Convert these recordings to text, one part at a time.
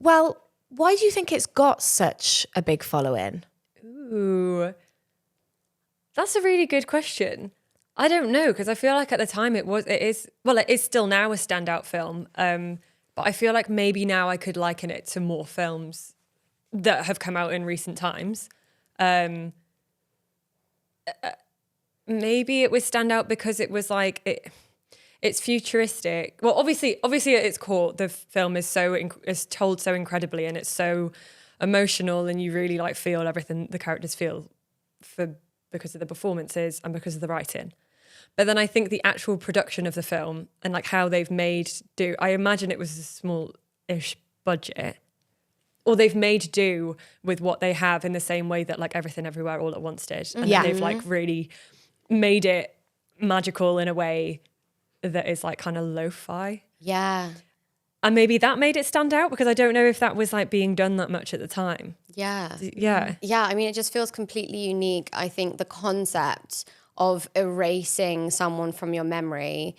Well, why do you think it's got such a big following? Ooh, that's a really good question. I don't know, because I feel like at the time it is still now a standout film. But I feel like maybe now I could liken it to more films that have come out in recent times. Maybe it was standout because it was like it's futuristic. Well, obviously at its core, the film is told so incredibly, and it's so emotional, and you really like feel everything the characters feel because of the performances and because of the writing. But then I think the actual production of the film and like how they've made do, I imagine it was a small-ish budget, or they've made do with what they have in the same way that like Everything Everywhere All at Once did. And they've like really made it magical in a way that is like kind of lo-fi. Yeah. And maybe that made it stand out, because I don't know if that was like being done that much at the time. Yeah. Yeah. Yeah, I mean, it just feels completely unique. I think the concept of erasing someone from your memory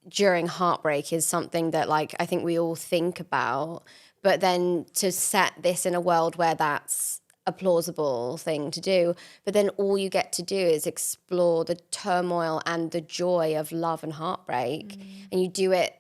during heartbreak is something that like I think we all think about. But then to set this in a world where that's a plausible thing to do, but then all you get to do is explore the turmoil and the joy of love and heartbreak. And you do it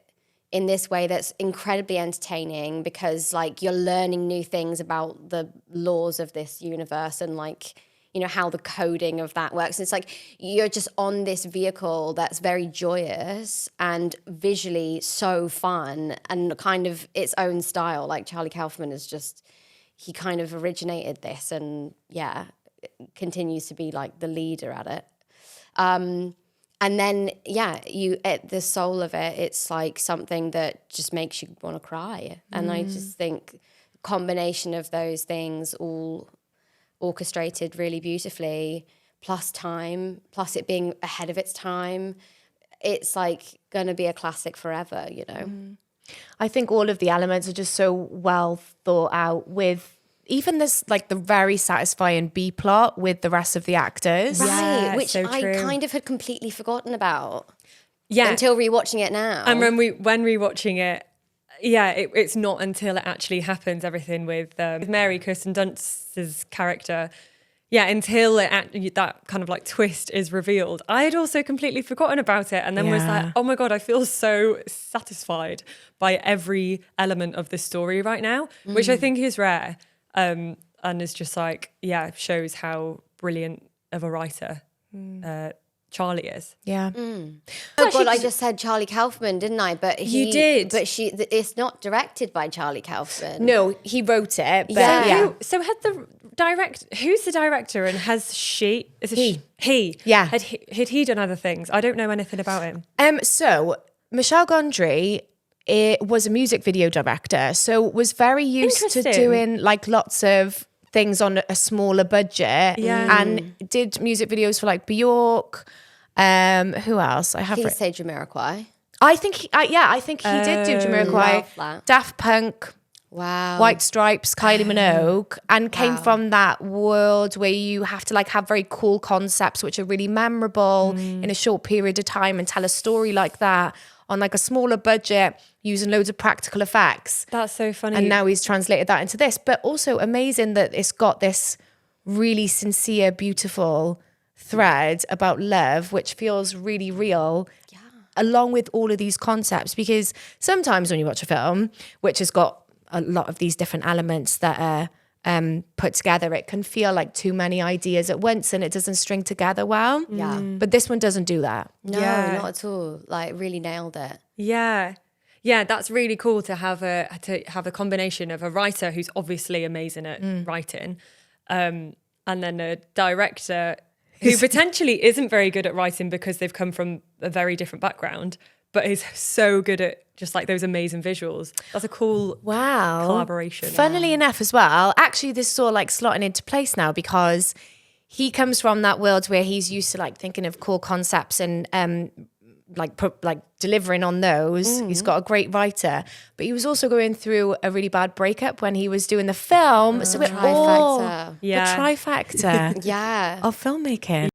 in this way that's incredibly entertaining, because like you're learning new things about the laws of this universe and like, you know, how the coding of that works. It's like you're just on this vehicle that's very joyous and visually so fun and kind of its own style. Like Charlie Kaufman is just, he kind of originated this and continues to be like the leader at it. And then, you at the soul of it, it's like something that just makes you want to cry. And I just think combination of those things all orchestrated really beautifully, plus time, plus it being ahead of its time. It's like going to be a classic forever, you know? I think all of the elements are just so well thought out, with even this, like the very satisfying B plot with the rest of the actors. Right, Yeah, which so I true. kind of had completely forgotten about. Yeah. Until rewatching it now. And when rewatching it, it's not until it actually happens, everything with Mary, Kirsten Dunst's character, until that kind of like twist is revealed. I had also completely forgotten about it, and then was like, oh my God, I feel so satisfied by every element of this story right now, which I think is rare, and is just like, shows how brilliant of a writer Charlie is. Yeah. Oh God, I just said Charlie Kaufman, didn't I? But You did. But it's not directed by Charlie Kaufman. No, he wrote it, but Who's the director, and has she? Is it He. He. Yeah. Had he done other things? I don't know anything about him. So Michel Gondry was a music video director, so was very used to Interesting. doing like lots of things on a smaller budget, and did music videos for like Bjork. Who else? Please say Jamiroquai. I think he did do Jamiroquai, Love that. Daft Punk, Wow. White Stripes, Kylie Minogue, and came from that world where you have to like have very cool concepts which are really memorable in a short period of time and tell a story like that on like a smaller budget using loads of practical effects. That's so funny. And now he's translated that into this, but also amazing that it's got this really sincere, beautiful thread about love, which feels really real, along with all of these concepts. Because sometimes when you watch a film, which has got a lot of these different elements that are put together, it can feel like too many ideas at once and it doesn't string together well. Yeah. But this one doesn't do that. No, Yeah. not at all. Like really nailed it. Yeah, that's really cool to have a combination of a writer who's obviously amazing at writing, and then a director who potentially isn't very good at writing because they've come from a very different background, but is so good at just like those amazing visuals. That's a cool collaboration. Funnily enough as well, actually this is all like slotting into place now, because he comes from that world where he's used to like thinking of cool concepts and like delivering on those. He's got a great writer, but he was also going through a really bad breakup when he was doing the film. So it all Trifecta. the trifecta Yeah. of filmmaking.